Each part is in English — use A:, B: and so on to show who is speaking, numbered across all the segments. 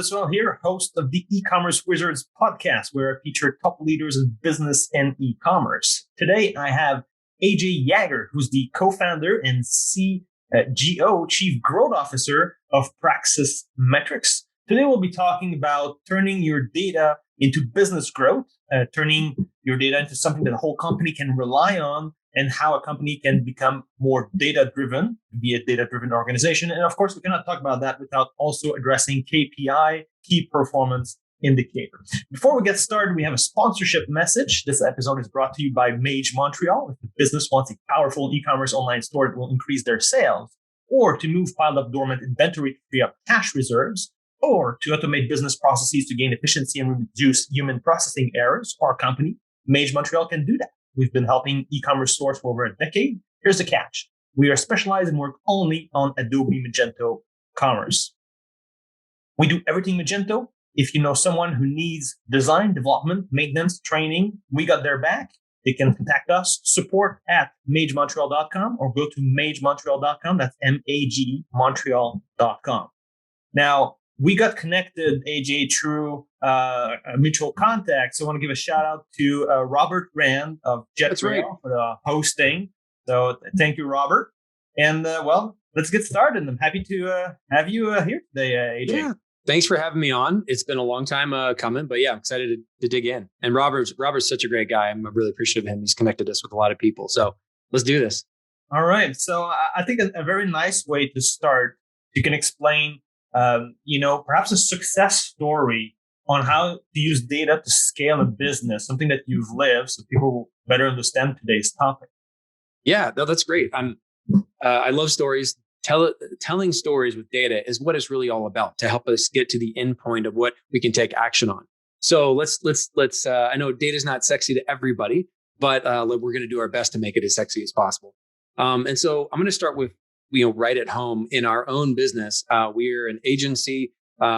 A: Biswell here, host of the Ecommerce Wizards podcast, where I feature top leaders in business and e-commerce. Today, I have AJ Yager, who's the co-founder and CGO, Chief Growth Officer of Praxis Metrics. Today, we'll be talking about turning your data into business growth, turning your data into something that the whole company can rely on, and how a company can become more data-driven, be a data-driven organization. And of course, we cannot talk about that without also addressing KPI, key performance indicator. Before we get started, we have a sponsorship message. This episode is brought to you by MageMontreal. If the business wants a powerful e-commerce online store that will increase their sales, or to move piled up dormant inventory to free up cash reserves, or to automate business processes to gain efficiency and reduce human processing errors for our company, MageMontreal can do that. We've been helping e-commerce stores for over a decade. Here's the catch. We are specialized and work only on Adobe Magento Commerce. We do everything Magento. If you know someone who needs design, development, maintenance, training, we got their back. They can contact us, support@MageMontreal.com, or go to MageMontreal.com. That's MageMontreal.com. Now, we got connected, AJ, through a mutual contact. So I want to give a shout out to Robert Rand of JetRail for the hosting. So thank you, Robert. And let's get started. I'm happy to have you here today, AJ.
B: Yeah, thanks for having me on. It's been a long time coming, but yeah, I'm excited to dig in. And Robert's such a great guy. I'm really appreciative of him. He's connected us with a lot of people. So let's do this.
A: All right. So I think a very nice way to start, you can explain perhaps a success story on how to use data to scale a business, something that you've lived, so people better understand today's topic.
B: Yeah, no, that's great. I love stories. Telling stories with data is what it's really all about, to help us get to the end point of what we can take action on. So let's. I know data is not sexy to everybody, but we're going to do our best to make it as sexy as possible. And so I'm going to start with, right at home in our own business. We're an agency.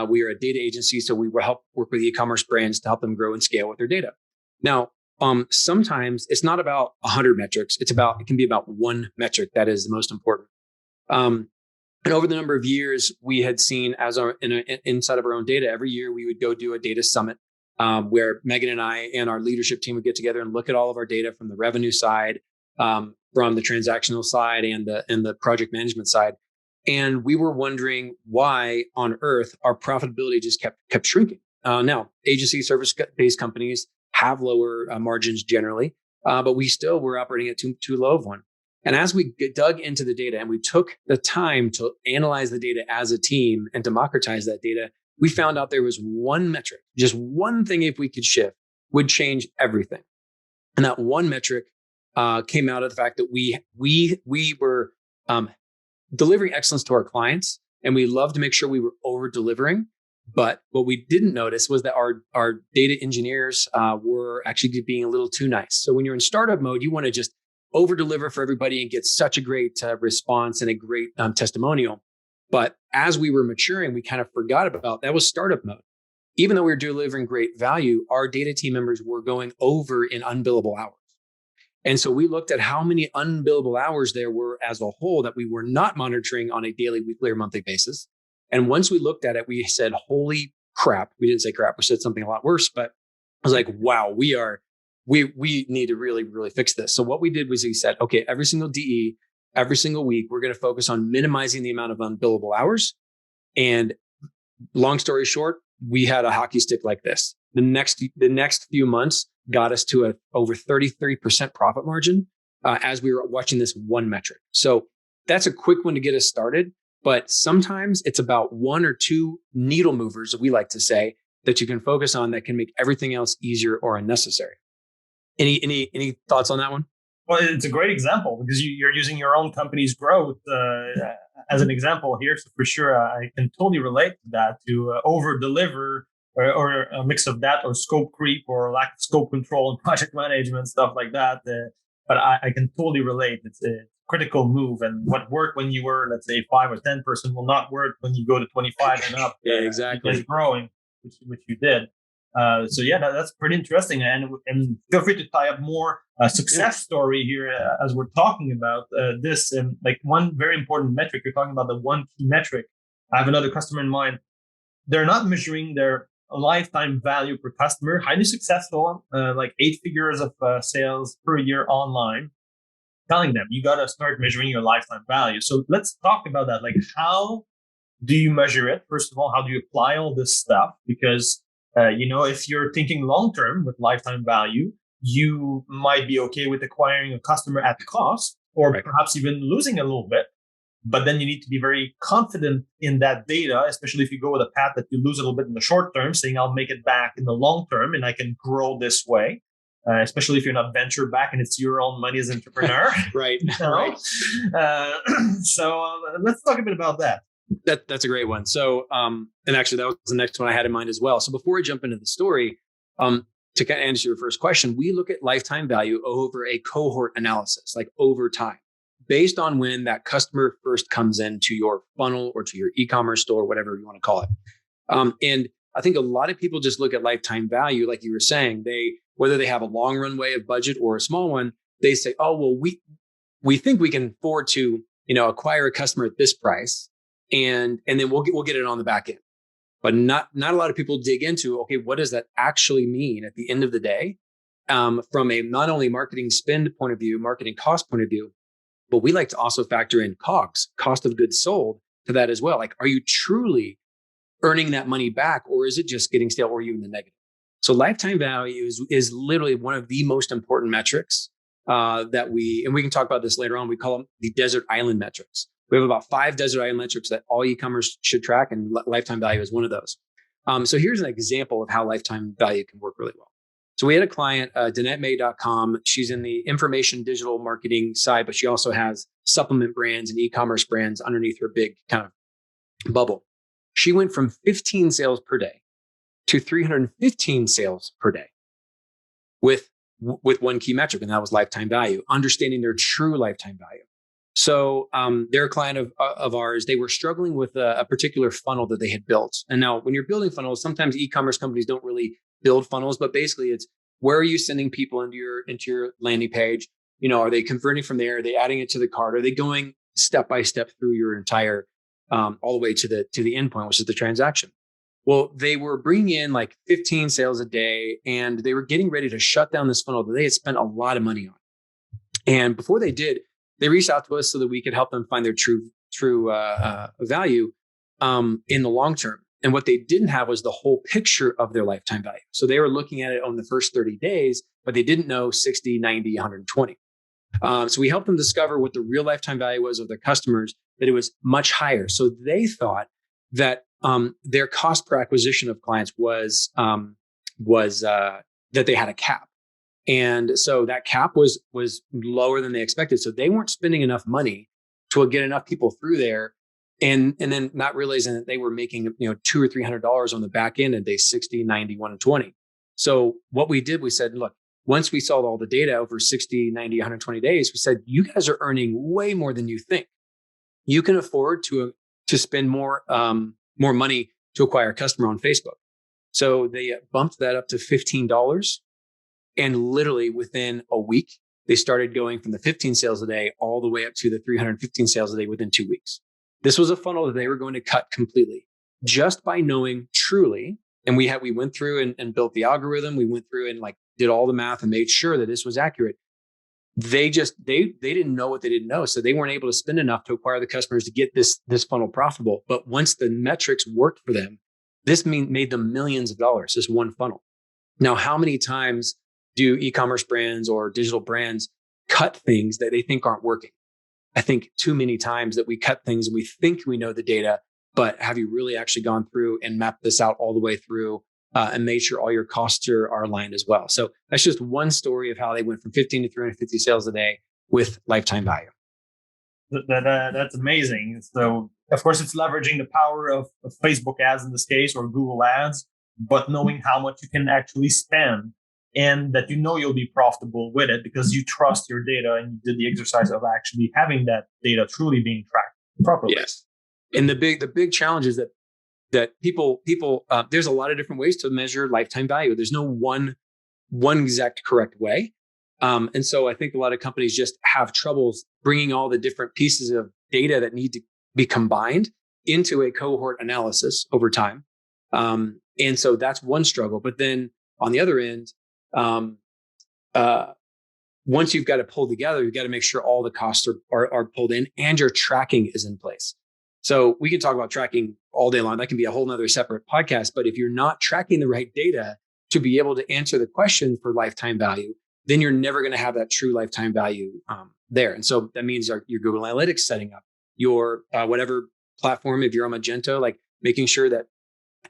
B: We are a data agency. So we help work with e-commerce brands to help them grow and scale with their data. Now, sometimes it's not about 100 metrics. It can be about one metric that is the most important. And over the number of years, we had seen inside of our own data, every year we would go do a data summit where Megan and I and our leadership team would get together and look at all of our data from the revenue side, from the transactional side and the project management side. And we were wondering why on earth our profitability just kept shrinking. Now, agency service-based companies have lower margins generally, but we still were operating at too low of one. And as we dug into the data and we took the time to analyze the data as a team and democratize that data, we found out there was one metric, just one thing if we could shift would change everything. And that one metric came out of the fact that we were delivering excellence to our clients, and we love to make sure we were over delivering. But what we didn't notice was that our data engineers were actually being a little too nice. So when you're in startup mode, you want to just over deliver for everybody and get such a great response and a great testimonial. But as we were maturing, we kind of forgot about that was startup mode. Even though we were delivering great value, our data team members were going over in unbillable hours. And so we looked at how many unbillable hours there were as a whole that we were not monitoring on a daily, weekly, or monthly basis. And once we looked at it, we said, holy crap. We didn't say crap. We said something a lot worse, but I was like, wow, we need to really, really fix this. So what we did was we said, okay, every single DE, every single week, we're going to focus on minimizing the amount of unbillable hours. And long story short, we had a hockey stick like this. The next few months got us to over 33% profit margin as we were watching this one metric. So that's a quick one to get us started. But sometimes it's about one or two needle movers, we like to say, that you can focus on that can make everything else easier or unnecessary. Any thoughts on that one?
A: Well, it's a great example because you're using your own company's growth as an example here. So for sure, I can totally relate to that, to over deliver or a mix of that or scope creep or lack of scope control and project management, stuff like that. But I can totally relate. It's a critical move, and what worked when you were, let's say, 5 or 10 person will not work when you go to 25 and up.
B: Yeah, exactly.
A: Because growing, which you did. So yeah, that's pretty interesting. And feel free to tie up more success story here as we're talking about this. And like one very important metric, you're talking about the one key metric. I have another customer in mind they're not measuring their lifetime value per customer, highly successful, like 8 figures of sales per year online, telling them you got to start measuring your lifetime value. So let's talk about that. Like, how do you measure it? First of all, how do you apply all this stuff? Because, if you're thinking long term with lifetime value, you might be okay with acquiring a customer at cost, or
B: Right.
A: perhaps even losing a little bit. But then you need to be very confident in that data, especially if you go with a path that you lose a little bit in the short term, saying I'll make it back in the long term and I can grow this way. Especially if you're not venture back and it's your own money as an entrepreneur.
B: Right.
A: Right. So let's talk a bit about that.
B: That's a great one. So, and actually that was the next one I had in mind as well. So before we jump into the story, to kind of answer your first question, we look at lifetime value over a cohort analysis, like over time, based on when that customer first comes into your funnel or to your e-commerce store, whatever you want to call it. And I think a lot of people just look at lifetime value, like you were saying, whether they have a long runway of budget or a small one, they say, oh, well, we think we can afford to, acquire a customer at this price, and then we'll get it on the back end. But not a lot of people dig into, okay, what does that actually mean at the end of the day, from a not only marketing spend point of view, marketing cost point of view, but we like to also factor in COGS, cost of goods sold, to that as well. Like, are you truly earning that money back, or is it just getting stale, or are you in the negative? So lifetime value is literally one of the most important metrics and we can talk about this later on. We call them the desert island metrics. We have about 5 desert island metrics that all e-commerce should track, and lifetime value is one of those. So here's an example of how lifetime value can work really well. So we had a client, DanetteMay.com. She's in the information digital marketing side, but she also has supplement brands and e-commerce brands underneath her big kind of bubble. She went from 15 sales per day to 315 sales per day with one key metric, and that was lifetime value, understanding their true lifetime value. So they're a client of ours. They were struggling with a particular funnel that they had built. And now when you're building funnels, sometimes e-commerce companies don't really build funnels, but basically it's, where are you sending people into your landing page? Are they converting from there? Are they adding it to the cart? Are they going step by step through your entire, all the way to the end point, which is the transaction? Well, they were bringing in like 15 sales a day, and they were getting ready to shut down this funnel that they had spent a lot of money on. And before they did, they reached out to us so that we could help them find their true value in the long term. And what they didn't have was the whole picture of their lifetime value. So they were looking at it on the first 30 days, but they didn't know 60, 90, 120. So we helped them discover what the real lifetime value was of their customers, that it was much higher. So they thought that their cost per acquisition of clients was that they had a cap. And so that cap was lower than they expected. So they weren't spending enough money to get enough people through there, and then not realizing that they were making $200 or $300 on the back end at day 60, 90, 120. So what we did, we said, look, once we saw all the data over 60, 90, 120 days, we said, you guys are earning way more than you think. You can afford to spend more money to acquire a customer on Facebook. So they bumped that up to $15. And literally within a week, they started going from the 15 sales a day all the way up to the 315 sales a day within 2 weeks. This was a funnel that they were going to cut completely just by knowing truly. And we went through and built the algorithm. We went through and did all the math and made sure that this was accurate. They didn't know what they didn't know. So they weren't able to spend enough to acquire the customers to get this funnel profitable. But once the metrics worked for them, this made them millions of dollars, this one funnel. Now, how many times do e-commerce brands or digital brands cut things that they think aren't working? I think too many times that we cut things and we think we know the data, but have you really actually gone through and mapped this out all the way through and made sure all your costs are aligned as well? So that's just one story of how they went from 15 to 350 sales a day with lifetime value.
A: That's amazing. So of course it's leveraging the power of Facebook ads in this case, or Google ads, but knowing how much you can actually spend, and that you'll be profitable with it because you trust your data and you did the exercise of actually having that data truly being tracked properly.
B: Yes. And the big challenge is that people there's a lot of different ways to measure lifetime value. There's no one exact correct way. And so I think a lot of companies just have troubles bringing all the different pieces of data that need to be combined into a cohort analysis over time. And so that's one struggle. But then on the other end, once you've got it pulled together, you've got to make sure all the costs are pulled in and your tracking is in place. So we can talk about tracking all day long. That can be a whole nother separate podcast. But if you're not tracking the right data to be able to answer the question for lifetime value, then you're never going to have that true lifetime value there. And so that means your Google Analytics setting up, your whatever platform, if you're on Magento, like making sure that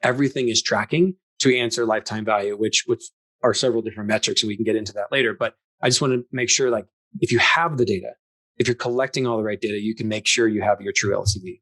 B: everything is tracking to answer lifetime value, which are several different metrics, and we can get into that later. But I just want to make sure, like, if you have the data, if you're collecting all the right data, you can make sure you have your true LTV.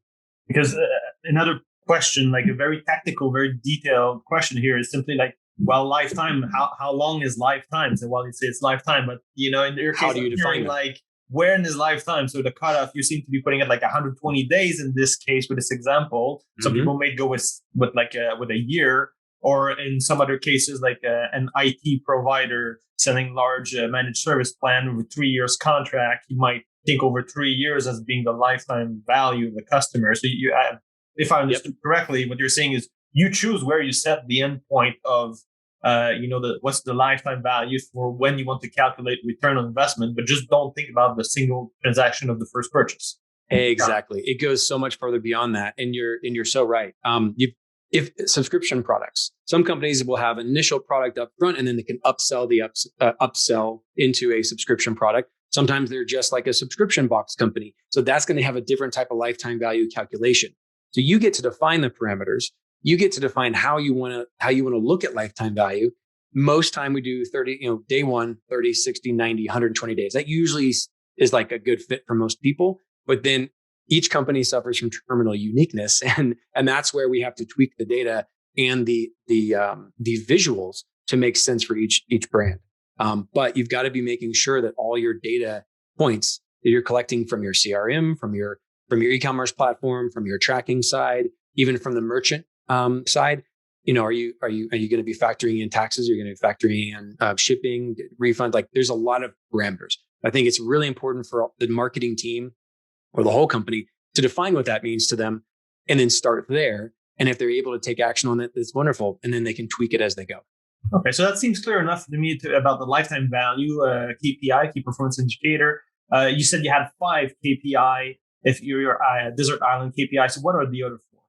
A: Because another question, like a very tactical, very detailed question here, is simply like, well, lifetime. How long is lifetime? So, well, it's lifetime, but in your case,
B: how do you define
A: like, when is lifetime? So the cutoff, you seem to be putting it like 120 days in this case with this example. Some people may go with a year, or in some other cases, like an IT provider selling large managed service plan with 3 years contract. You might think over 3 years as being the lifetime value of the customer. So if I understood correctly, what you're saying is you choose where you set the endpoint of what's the lifetime value for when you want to calculate return on investment, but just don't think about the single transaction of the first purchase.
B: Exactly. It goes so much further beyond that. And you're so right. If subscription products, some companies will have initial product up front and then they can upsell upsell into a subscription product. Sometimes they're just like a subscription box company. So that's going to have a different type of lifetime value calculation. So you get to define the parameters. You get to define how you want to look at lifetime value. Most time we do 30, day one, 30, 60, 90, 120 days. That usually is like a good fit for most people. But then each company suffers from terminal uniqueness. And that's where we have to tweak the data and the visuals to make sense for each brand. But you've got to be making sure that all your data points that you're collecting from your CRM, from your e-commerce platform, from your tracking side, even from the merchant side, are you going to be factoring in taxes? Are you going to be factoring in shipping, refund? Like, there's a lot of parameters. I think it's really important for the marketing team or the whole company to define what that means to them, and then start there. And if they're able to take action on it, it's wonderful. And then they can tweak it as they go.
A: Okay, so that seems clear enough to me about the lifetime value, KPI, key performance indicator. You said you had 5 KPI if you're a desert island KPI. So what are the other 4?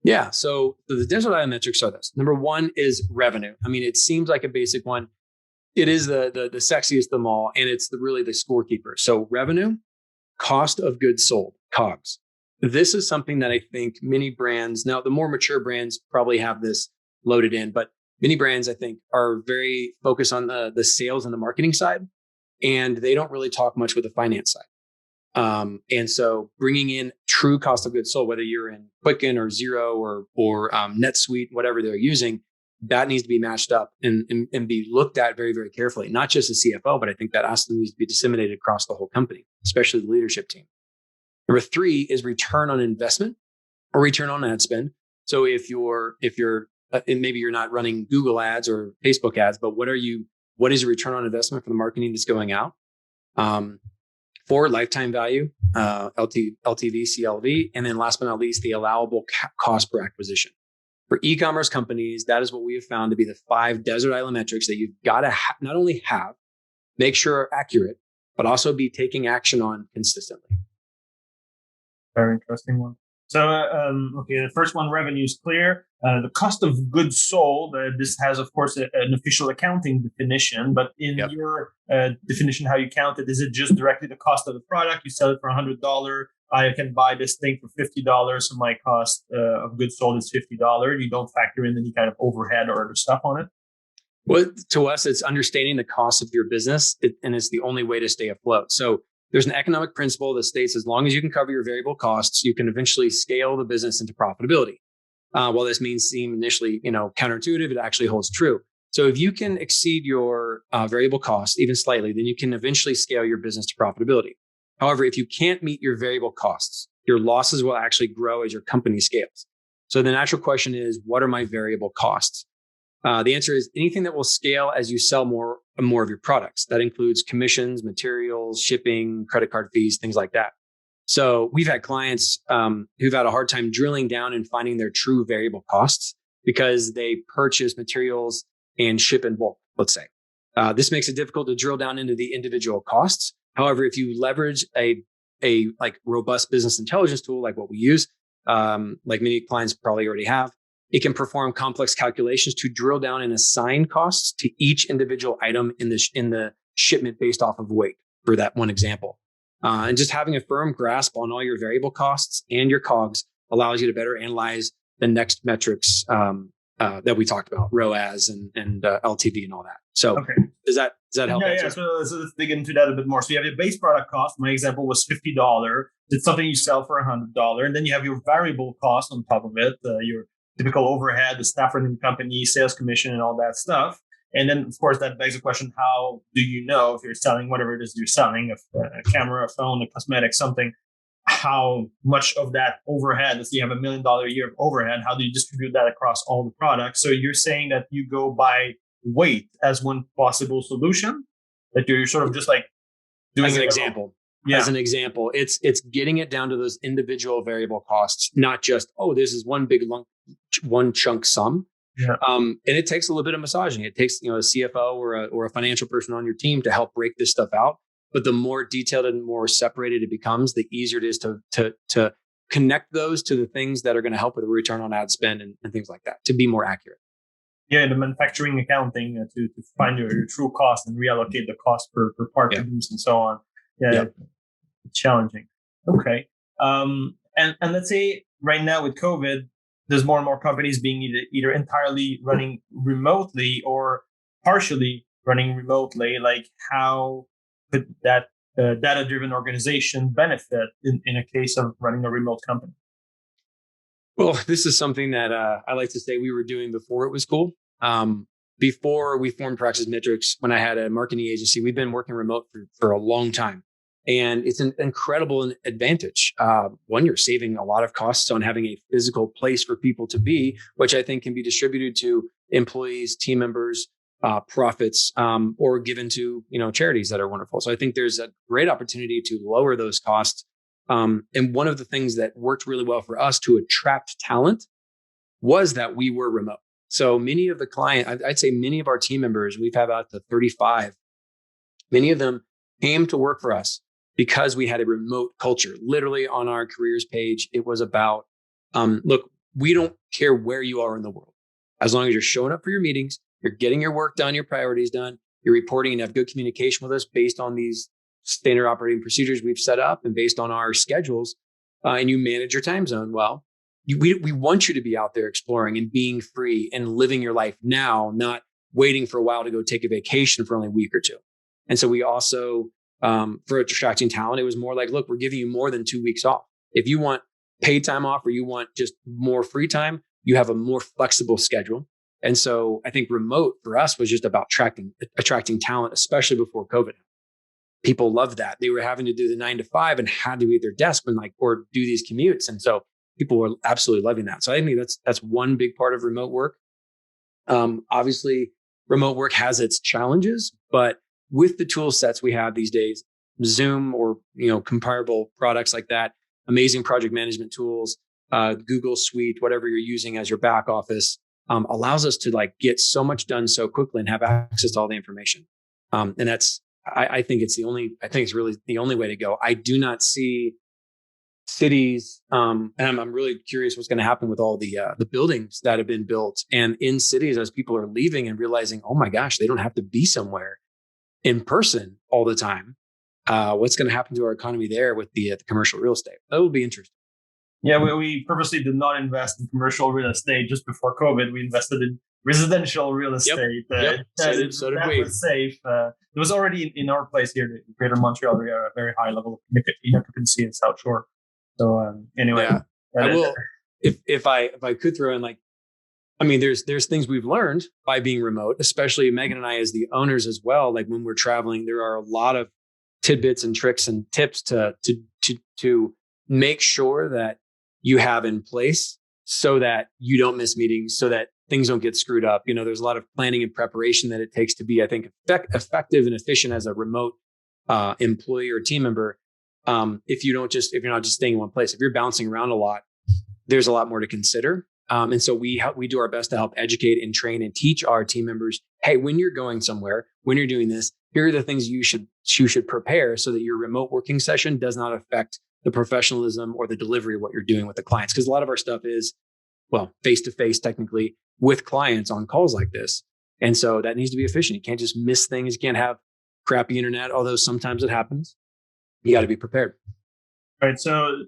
B: Yeah, so the desert island metrics are this. Number 1 is revenue. I mean, it seems like a basic one. It is the sexiest of them all, and it's really the scorekeeper. So revenue, cost of goods sold, COGS. This is something that I think many brands, now the more mature brands probably have this loaded in, but many brands, I think, are very focused on the sales and the marketing side, and they don't really talk much with the finance side. And so bringing in true cost of goods sold, whether you're in Quicken or Xero or NetSuite, whatever they're using, that needs to be matched up and be looked at very, very carefully. Not just the CFO, but I think that also needs to be disseminated across the whole company, especially the leadership team. Number 3 is return on investment or return on ad spend. So if you're and maybe you're not running Google ads or Facebook ads, but what is your return on investment for the marketing that's going out? 4, lifetime value, LTV, CLV. And then last but not least, the allowable cost per acquisition. For e-commerce companies, that is what we have found to be the 5 desert island metrics that you've got to not only have, make sure are accurate, but also be taking action on consistently.
A: Very interesting one. So, okay, the first one, revenue is clear. The cost of goods sold, this has, of course, an official accounting definition, but in your definition, how you count it, is it just directly the cost of the product? You sell it for $100. I can buy this thing for $50. So my cost of goods sold is $50. You don't factor in any kind of overhead or other stuff on it?
B: Well, to us, it's understanding the cost of your business, and it's the only way to stay afloat. So there's an economic principle that states as long as you can cover your variable costs, you can eventually scale the business into profitability. While this may seem initially, counterintuitive, it actually holds true. So if you can exceed your variable costs even slightly, then you can eventually scale your business to profitability. However, if you can't meet your variable costs, your losses will actually grow as your company scales. So the natural question is, what are my variable costs? The answer is anything that will scale as you sell more and more of your products. That includes commissions, materials, shipping, credit card fees, things like that. So we've had clients who've had a hard time drilling down and finding their true variable costs. because they purchase materials and ship in bulk, let's say. This makes it difficult to drill down into the individual costs. However, if you leverage a like robust business intelligence tool like what we use, like many clients probably already have, it can perform complex calculations to drill down and assign costs to each individual item in the shipment based off of weight, for that one example. And just having a firm grasp on all your variable costs and your COGS allows you to better analyze the next metrics that we talked about, ROAS and LTV and all that. So does that help?
A: Yeah. So let's dig into that a bit more. So you have your base product cost. My example was $50. It's something you sell for $100. And then you have your variable cost on top of it, your typical overhead, the staff running the company, sales commission, and all that stuff. And then, of course, that begs the question, how do you know if you're selling whatever it is you're selling, a camera, a phone, a cosmetic, something, how much of that overhead, let's say you have $1 million a year of overhead, how do you distribute that across all the products? So you're saying that you go by weight as one possible solution, that you're sort of just like doing
B: as an example. Yeah. As an example, it's getting it down to those individual variable costs, not just, this is one big lump, one chunk sum.
A: Yeah.
B: And it takes a little bit of massaging. It takes, a CFO or a financial person on your team to help break this stuff out. But the more detailed and more separated it becomes, the easier it is to connect those to the things that are going to help with the return on ad spend and things like that, to be more accurate.
A: Yeah, the manufacturing accounting to find your true cost and reallocate the cost per part produced and so on. Yeah, it's challenging. Okay. And let's say right now with COVID, there's more and more companies being either entirely running remotely or partially running remotely. Like, how could that data-driven organization benefit in a case of running a remote company?
B: Well, this is something that I like to say we were doing before it was cool. Before we formed Praxis Metrics, when I had a marketing agency, we've been working remote for a long time. And it's an incredible advantage. One, you're saving a lot of costs on having a physical place for people to be, which I think can be distributed to employees, team members, profits, or given to charities that are wonderful. So I think there's a great opportunity to lower those costs. And one of the things that worked really well for us to attract talent was that we were remote. So many of the I'd say many of our team members, we've had out to 35, many of them came to work for us because we had a remote culture. Literally on our careers page, it was about, look, we don't care where you are in the world. As long as you're showing up for your meetings, you're getting your work done, your priorities done, you're reporting and have good communication with us based on these standard operating procedures we've set up and based on our schedules, and you manage your time zone well, we want you to be out there exploring and being free and living your life now, not waiting for a while to go take a vacation for only a week or two. And so we also, for attracting talent, it was more like, look, we're giving you more than 2 weeks off. If you want paid time off or you want just more free time, you have a more flexible schedule. And so I think remote for us was just about attracting talent, especially before COVID. People loved that. They were having to do the 9 to 5 and had to be at their desk or do these commutes. And so people were absolutely loving that. So I think that's one big part of remote work. Obviously, remote work has its challenges, but with the tool sets we have these days, Zoom or comparable products like that, amazing project management tools, Google Suite, whatever you're using as your back office, allows us to get so much done so quickly and have access to all the information. And that's, I think it's really the only way to go. I do not see cities, and I'm really curious what's going to happen with all the buildings that have been built and in cities as people are leaving and realizing, oh my gosh, they don't have to be somewhere in person all the time. What's going to happen to our economy there with the commercial real estate? That will be interesting.
A: Yeah, we purposely did not invest in commercial real estate just before COVID. We invested in residential real estate.
B: Yep. So did we.
A: Was safe. It was already in our place here in Greater Montreal. We have a very high level of occupancy in South Shore. So anyway,
B: I will. If I could throw in there's things we've learned by being remote, especially Megan and I as the owners as well. Like when we're traveling, there are a lot of tidbits and tricks and tips to make sure that you have in place so that you don't miss meetings, so that things don't get screwed up. There's a lot of planning and preparation that it takes to be, I think, effective and efficient as a remote employee or team member. If you're not just staying in one place, if you're bouncing around a lot, there's a lot more to consider. And so we do our best to help educate and train and teach our team members, hey, when you're going somewhere, when you're doing this, here are the things you should prepare so that your remote working session does not affect the professionalism or the delivery of what you're doing with the clients. Because a lot of our stuff is, well, face-to-face technically with clients on calls like this. And so that needs to be efficient. You can't just miss things. You can't have crappy internet, although sometimes it happens. You got to be prepared.
A: Right. So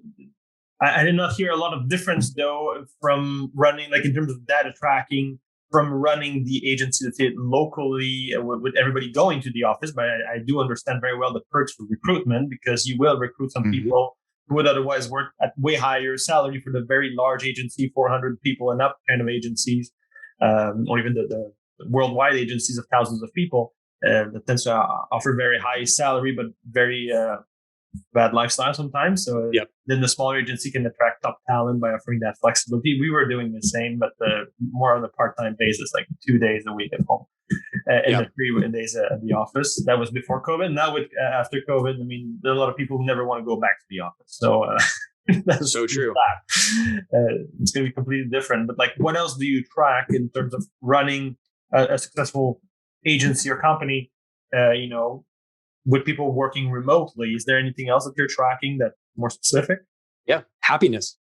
A: I did not hear a lot of difference though from running, like in terms of data tracking, from running the agency, let's say locally with everybody going to the office. But I do understand very well the perks for recruitment, because you will recruit some people who would otherwise work at way higher salary for the very large agency, 400 people and up kind of agencies, or even the worldwide agencies of thousands of people that tends to offer very high salary, but very bad lifestyle sometimes. So then the smaller agency can attract top talent by offering that flexibility. We were doing the same, but more on a part-time basis, like 2 days a week at home and the 3 days at the office. That was before COVID. Now with after COVID, I mean, there are a lot of people who never want to go back to the office. So that's
B: so true.
A: It's going to be completely different. But like, what else do you track in terms of running a successful agency or company? With people working remotely, is there anything else that you're tracking that's more specific?
B: Yeah, happiness.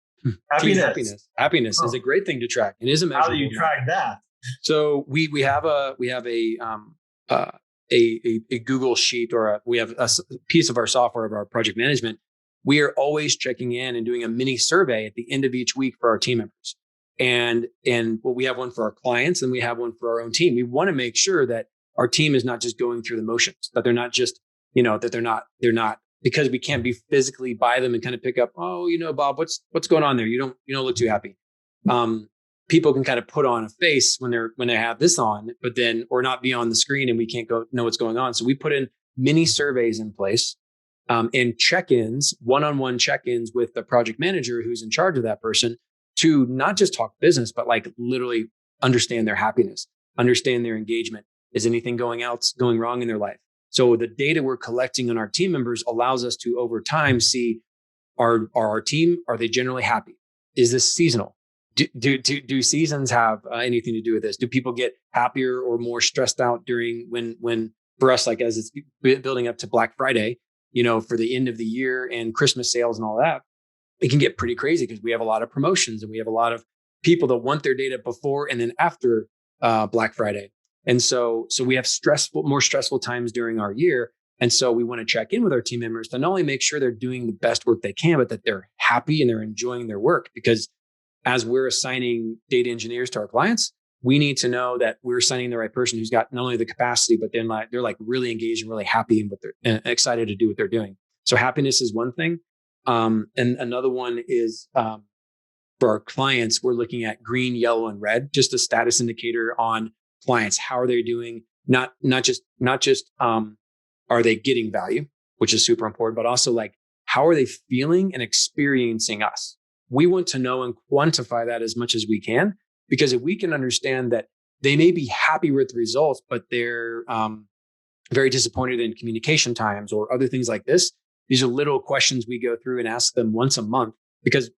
B: Happiness
A: is
B: a great thing to track. It is a measurable.
A: How do you track that?
B: So we have a Google sheet, or we have a piece of our software of our project management. We are always checking in and doing a mini survey at the end of each week for our team members. And we have one for our clients and we have one for our own team. We want to make sure that our team is not just going through the motions, that they're not just, that they're not, because we can't be physically by them and kind of pick up, Bob, what's going on there? You don't look too happy. People can kind of put on a face when they have this on, but then, or not be on the screen and we can't know what's going on. So we put in mini surveys in place, and check-ins, one-on-one check-ins with the project manager who's in charge of that person, to not just talk business, but like literally understand their happiness, understand their engagement. Is anything going wrong in their life? So the data we're collecting on our team members allows us to, over time, see, are our team, are they generally happy? Is this seasonal? Do seasons have anything to do with this? Do people get happier or more stressed out during when for us, like as it's building up to Black Friday, for the end of the year and Christmas sales and all that, it can get pretty crazy because we have a lot of promotions and we have a lot of people that want their data before and then after Black Friday. And so we have more stressful times during our year. And so we want to check in with our team members to not only make sure they're doing the best work they can, but that they're happy and they're enjoying their work. Because as we're assigning data engineers to our clients, we need to know that we're assigning the right person who's got not only the capacity, but then they're like really engaged and really happy and excited to do what they're doing. So happiness is one thing. And another one is for our clients, we're looking at green, yellow, and red, just a status indicator on clients. How are they doing? Not just are they getting value, which is super important, but also like, how are they feeling and experiencing us? We want to know and quantify that as much as we can, because if we can understand that they may be happy with the results, but they're very disappointed in communication times or other things like this, these are little questions we go through and ask them once a month, because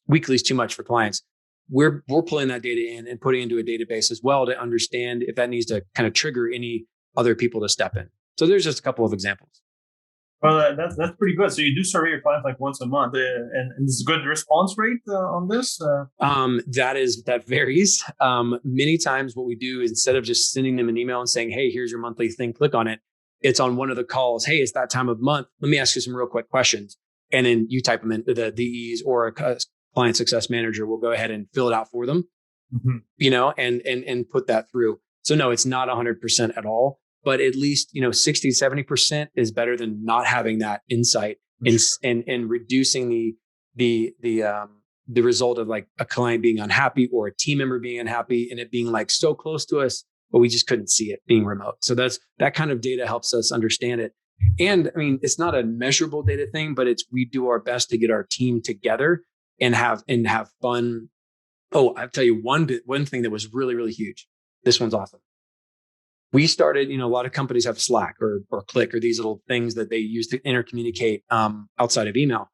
B: weekly is too much for clients. We're pulling that data in and putting it into a database as well to understand if that needs to kind of trigger any other people to step in. So there's just a couple of examples.
A: Well, that's pretty good. So you do survey your clients like once a month, and is a good response rate on this?
B: That varies. Many times what we do is, instead of just sending them an email and saying, hey, here's your monthly thing, click on it, it's on one of the calls. Hey, it's that time of month. Let me ask you some real quick questions. And then you type them in. The DEs or a client success manager will go ahead and fill it out for them, and put that through. So no, it's not 100% at all, but at least, 60, 70% is better than not having that insight and reducing the result of like a client being unhappy or a team member being unhappy and it being like so close to us, but we just couldn't see it being remote. So that kind of data helps us understand it. And I mean, it's not a measurable data thing, but we do our best to get our team together and have fun. Oh, I'll tell you one thing that was really, really huge. This one's awesome. We started, a lot of companies have Slack or Click or these little things that they use to intercommunicate outside of email.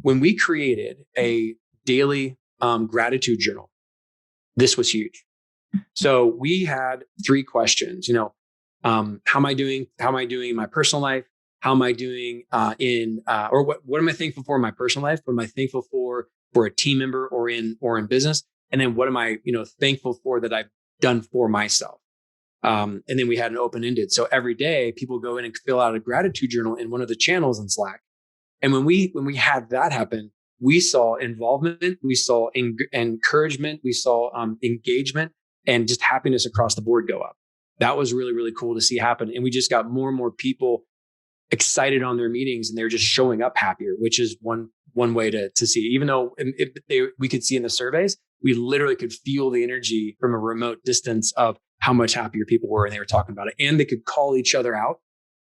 B: When we created a daily gratitude journal This was huge. So we had 3 questions, how am I doing? How am I doing in my personal life? How am I doing what am I thankful for in my personal life? What am I thankful for a team member or in business? And then what am I, thankful for that I've done for myself? And then we had an open-ended. So every day people go in and fill out a gratitude journal in one of the channels in Slack. And when we had that happen, we saw involvement, we saw encouragement, we saw engagement, and just happiness across the board go up. That was really, really cool to see happen. And we just got more and more people excited on their meetings, and they're just showing up happier, which is one way to see. Even though we could see in the surveys, we literally could feel the energy from a remote distance of how much happier people were, and they were talking about it. And they could call each other out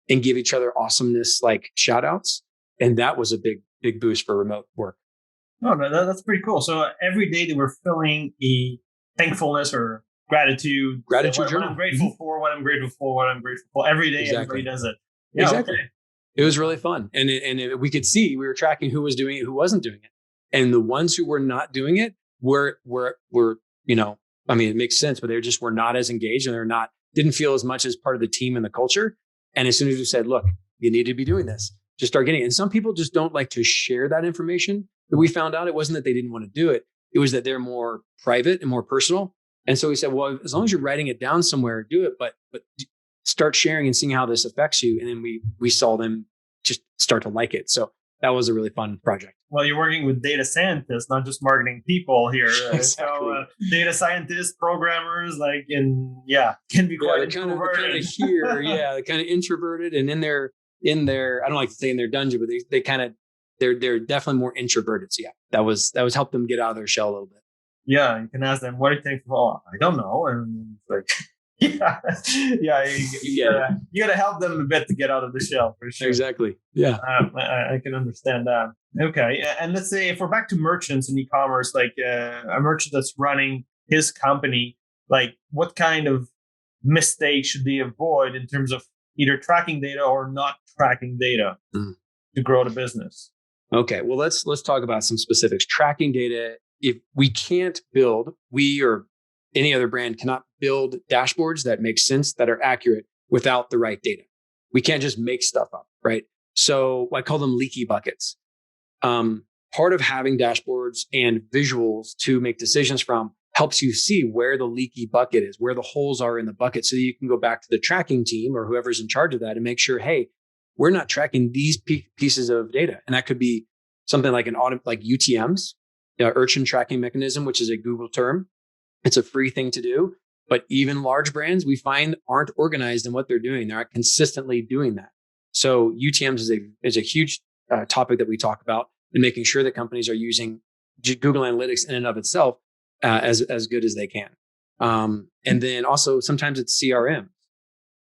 B: and give each other awesomeness like shout outs. And that was a big boost for remote work.
A: Oh, that's pretty cool. So every day they were filling a thankfulness or gratitude journal. What I'm grateful for, what I'm grateful for, what I'm grateful for. Every day, Everybody does it. Yeah,
B: exactly.
A: Okay.
B: It was really fun. And we could see, we were tracking who was doing it, who wasn't doing it. And the ones who were not doing it were, it makes sense, but they were not as engaged, and didn't feel as much as part of the team and the culture. And as soon as we said, look, you need to be doing this, just start getting it. And some people just don't like to share that information. But we found out it wasn't that they didn't want to do it. It was that they're more private and more personal. And so we said, well, as long as you're writing it down somewhere, do it, but start sharing and seeing how this affects you. And then we saw them just start to like it. So that was a really fun project.
A: Well, you're working with data scientists, not just marketing people here.
B: Exactly.
A: So data scientists, programmers, can be quite introverted.
B: They're kind of introverted, and in their, I don't like to say in their dungeon, but they're definitely more introverted. So yeah, that was helped them get out of their shell a little bit.
A: Yeah, you can ask them, what do you think? Oh, I don't know. And it's like, you gotta help them a bit to get out of the shell, for sure.
B: Exactly. Yeah.
A: I can understand that. Okay. And let's say if we're back to merchants in e-commerce, like a merchant that's running his company, like what kind of mistakes should they avoid in terms of either tracking data or not tracking data to grow the business?
B: Okay. Well, let's talk about some specifics. Tracking data. If we can't build, we or any other brand cannot build dashboards that make sense, that are accurate without the right data. We can't just make stuff up, right? So I call them leaky buckets. Part of having dashboards and visuals to make decisions from helps you see where the leaky bucket is, where the holes are in the bucket. So you can go back to the tracking team or whoever's in charge of that and make sure, hey, we're not tracking these pieces of data. And that could be something like like UTMs, urchin tracking mechanism, which is a Google term. It's a free thing to do, but even large brands we find aren't organized in what they're doing. They're not consistently doing that. So UTMs is a huge topic that we talk about, and making sure that companies are using Google Analytics in and of itself as good as they can. And then also sometimes it's CRM.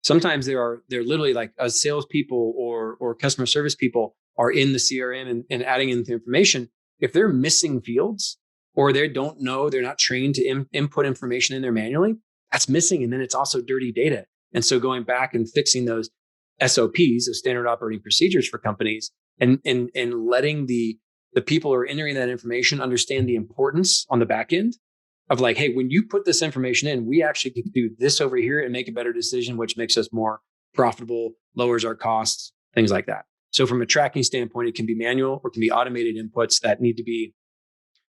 B: Sometimes they're literally like salespeople or customer service people are in the CRM and adding in the information. If they're missing fields or they don't know, they're not trained to input information in there manually, that's missing. And then it's also dirty data. And so going back and fixing those SOPs, those standard operating procedures for companies, and letting the people who are entering that information understand the importance on the back end of like, hey, when you put this information in, we actually can do this over here and make a better decision, which makes us more profitable, lowers our costs, things like that. So from a tracking standpoint, it can be manual or it can be automated inputs that need to be,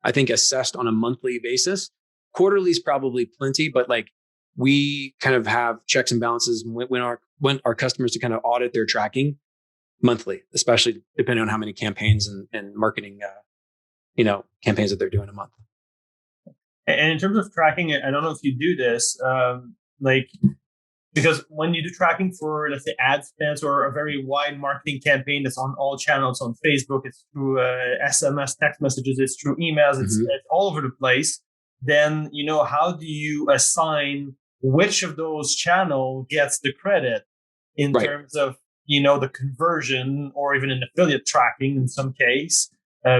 B: I think, assessed on a monthly basis. Quarterly is probably plenty, but like we kind of have checks and balances when our customers to kind of audit their tracking monthly, especially depending on how many campaigns and marketing, campaigns that they're doing a month.
A: And in terms of tracking it, I don't know if you do this, because when you do tracking for, let's say, ad spends or a very wide marketing campaign that's on all channels, on Facebook, it's through SMS, text messages, it's through emails, it's all over the place. Then, how do you assign which of those channels gets the credit in terms of, the conversion or even an affiliate tracking in some case,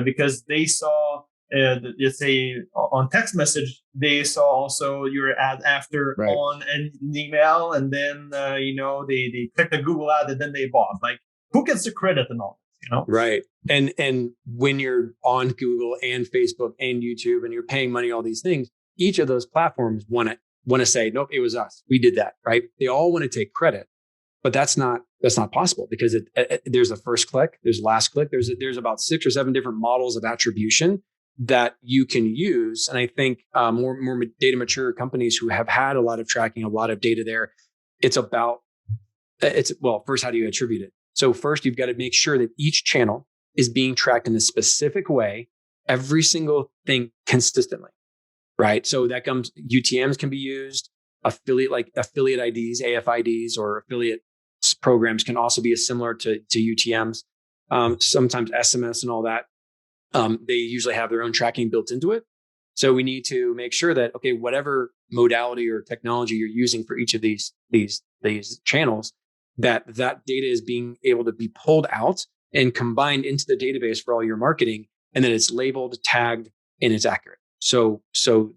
A: because they saw, let's say on text message, they saw also your ad after on an email, and then, they clicked the Google ad and then they bought. Like, who gets the credit and all this,
B: Right. And when you're on Google and Facebook and YouTube and you're paying money, all these things, each of those platforms want to say, nope, it was us. We did that, right? They all want to take credit, but that's not possible because there's a first click, there's last click, there's about 6 or 7 different models of attribution that you can use. And I think more data mature companies who have had a lot of tracking, a lot of data there, first, how do you attribute it? So first, you've got to make sure that each channel is being tracked in a specific way, every single thing consistently, right? So that comes, UTMs can be used, affiliate IDs, AFIDs, or affiliate programs can also be similar to UTMs. Sometimes SMS and all that, they usually have their own tracking built into it. So we need to make sure that, okay, whatever modality or technology you're using for each of these channels, that data is being able to be pulled out and combined into the database for all your marketing, and then it's labeled, tagged, and it's accurate. So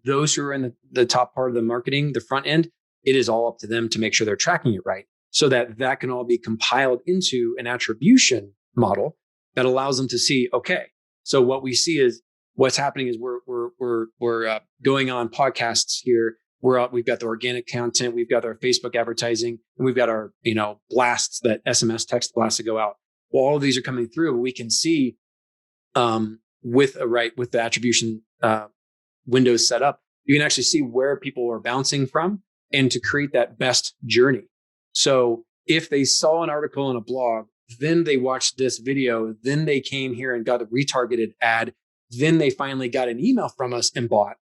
B: those who are in the top part of the marketing, the front end, it is all up to them to make sure they're tracking it right, so that can all be compiled into an attribution model that allows them to see, okay, so what we see is what's happening is we're going on podcasts here. We've got the organic content, we've got our Facebook advertising, and we've got our blasts, that SMS text blasts that go out. Well, all of these are coming through. We can see with the attribution windows set up, you can actually see where people are bouncing from and to create that best journey. So if they saw an article in a blog, then they watched this video, then they came here and got a retargeted ad, then they finally got an email from us and bought.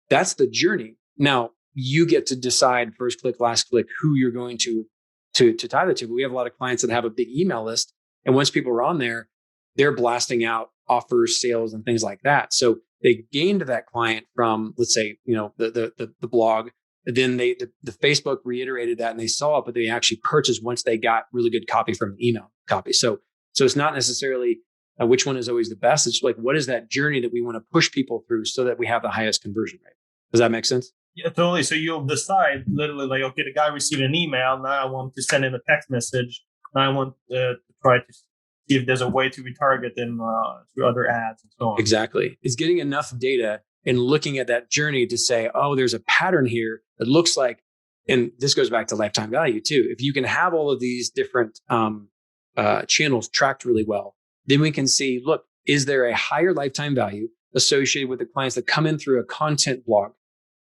B: That's the journey. Now you get to decide first click, last click, who you're going to tie that to. But we have a lot of clients that have a big email list, and once people are on there, they're blasting out offers, sales, and things like that. So they gained that client from, let's say, the blog. Then the Facebook reiterated that and they saw it, but they actually purchased once they got really good copy from an email copy. So it's not necessarily which one is always the best. It's like, what is that journey that we want to push people through so that we have the highest conversion rate? Does that make sense?
A: Yeah, totally. So you'll decide literally like, okay, the guy received an email. Now I want to send him a text message. Now I want to try to see if there's a way to retarget them through other ads and so on.
B: Exactly. It's getting enough data and looking at that journey to say, oh, there's a pattern here that looks like, and this goes back to lifetime value too. If you can have all of these different channels tracked really well, then we can see, look, is there a higher lifetime value associated with the clients that come in through a content blog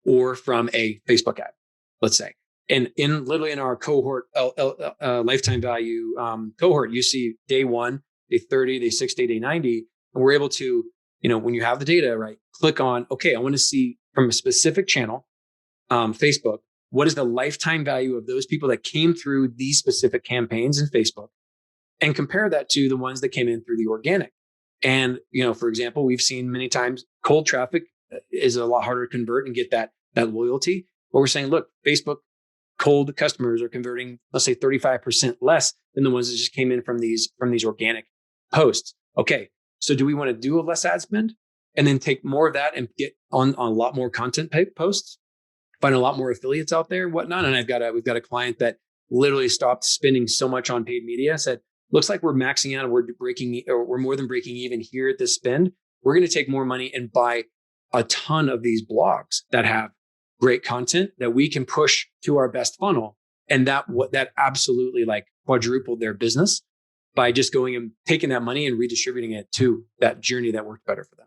B: or from a Facebook ad, let's say. And literally in our cohort, lifetime value cohort, you see day 1, day 30, day 60, day 90, and we're able to, when you have the data, right, click on, okay, I want to see from a specific channel, Facebook, what is the lifetime value of those people that came through these specific campaigns in Facebook, and compare that to the ones that came in through the organic. And, for example, we've seen many times cold traffic is a lot harder to convert and get that loyalty. But we're saying, look, Facebook cold customers are converting, let's say 35% less than the ones that just came in from these organic posts. Okay. So do we want to do a less ad spend and then take more of that and get on a lot more content posts, find a lot more affiliates out there and whatnot? And we've got a client that literally stopped spending so much on paid media, said, looks like we're maxing out, we're more than breaking even here at this spend. We're going to take more money and buy a ton of these blogs that have great content that we can push to our best funnel. And that absolutely like quadrupled their business by just going and taking that money and redistributing it to that journey that worked better for them.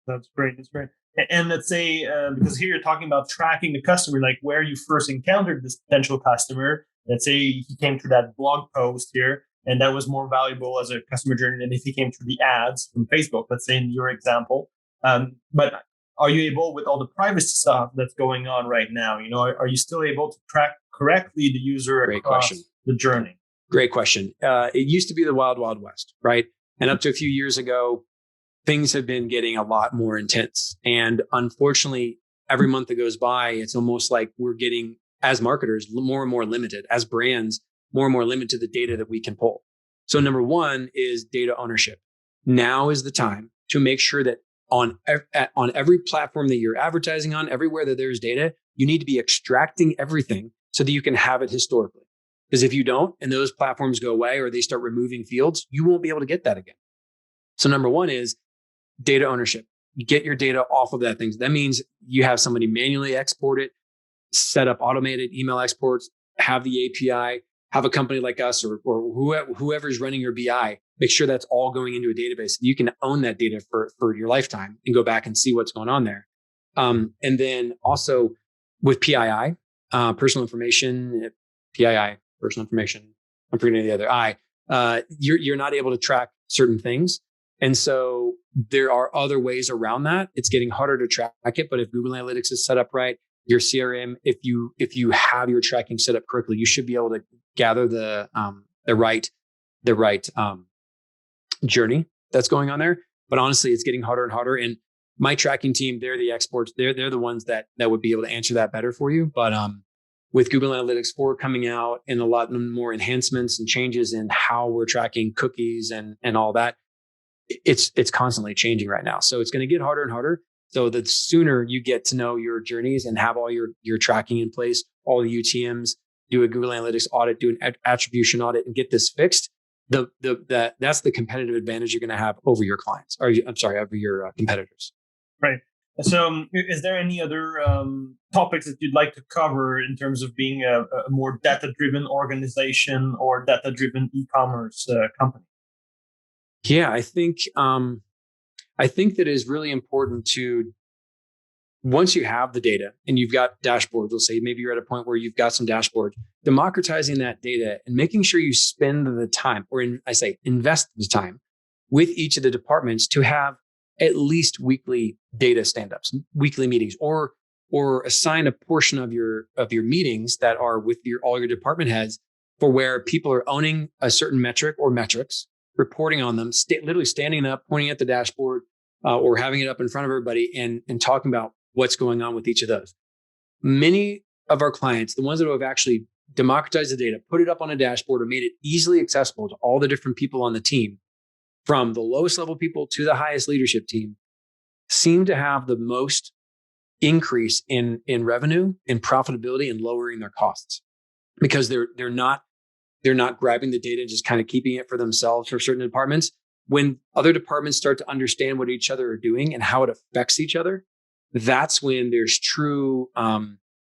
A: That's great. That's great. And let's say, because here you're talking about tracking the customer, like where you first encountered this potential customer. Let's say he came through that blog post here, and that was more valuable as a customer journey than if he came through the ads from Facebook, let's say in your example. But are you able, with all the privacy stuff that's going on right now, are you still able to track correctly the user across the journey?
B: Great question. It used to be the wild, wild west, right? And up to a few years ago, things have been getting a lot more intense. And unfortunately, every month that goes by, it's almost like we're getting, as marketers, more and more limited, as brands, more and more limited to the data that we can pull. So number one is data ownership. Now is the time to make sure that on every platform that you're advertising on, everywhere that there's data, you need to be extracting everything so that you can have it historically. Because if you don't, and those platforms go away or they start removing fields, you won't be able to get that again. So number one is data ownership. get your data off of that thing. That means you have somebody manually export it, set up automated email exports, have the API, have a company like us or whoever's running your BI, make sure that's all going into a database. You can own that data for your lifetime and go back and see what's going on there. And then also with PII, personal information, I'm forgetting the other I, you're not able to track certain things. And so there are other ways around that. It's getting harder to track it, but if Google Analytics is set up right, your CRM, if you have your tracking set up correctly, you should be able to gather the right journey that's going on there. But honestly, it's getting harder and harder. And my tracking team, they're the experts. They're the ones that would be able to answer that better for you. But with Google Analytics 4 coming out and a lot more enhancements and changes in how we're tracking cookies and all that, it's constantly changing right now. So it's going to get harder and harder. So the sooner you get to know your journeys and have all your tracking in place, all the UTMs, do a Google Analytics audit, do an attribution audit, and get this fixed, that's the competitive advantage you're going to have over your clients, or over your competitors.
A: Right. So is there any other topics that you'd like to cover in terms of being a more data-driven organization or data-driven e-commerce company?
B: Yeah, I think that it is really important to, once you have the data and you've got dashboards, let's say maybe you're at a point where you've got some dashboards, democratizing that data and making sure you spend the time, or invest the time with each of the departments to have at least weekly data stand-ups, weekly meetings, or assign a portion of your meetings that are with all your department heads for where people are owning a certain metric or metrics, reporting on them, literally standing up, pointing at the dashboard, or having it up in front of everybody and talking about what's going on with each of those. Many of our clients, the ones that have actually democratized the data, put it up on a dashboard, or made it easily accessible to all the different people on the team, from the lowest level people to the highest leadership team, seem to have the most increase in revenue, in profitability, and lowering their costs, because they're not grabbing the data and just kind of keeping it for themselves for certain departments. When other departments start to understand what each other are doing and how it affects each other, that's when there's true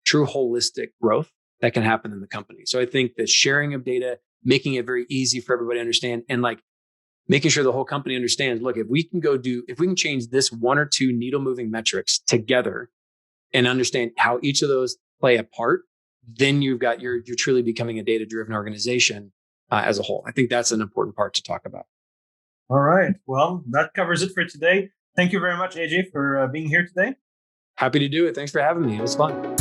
B: holistic growth that can happen in the company. So I think the sharing of data, making it very easy for everybody to understand, and making sure the whole company understands, look, if we can change this one or two needle moving metrics together and understand how each of those play a part, then you're truly becoming a data driven organization as a whole. I think that's an important part to talk about.
A: All right. Well, that covers it for today. Thank you very much, AJ, for being here today.
B: Happy to do it. Thanks for having me. It was fun.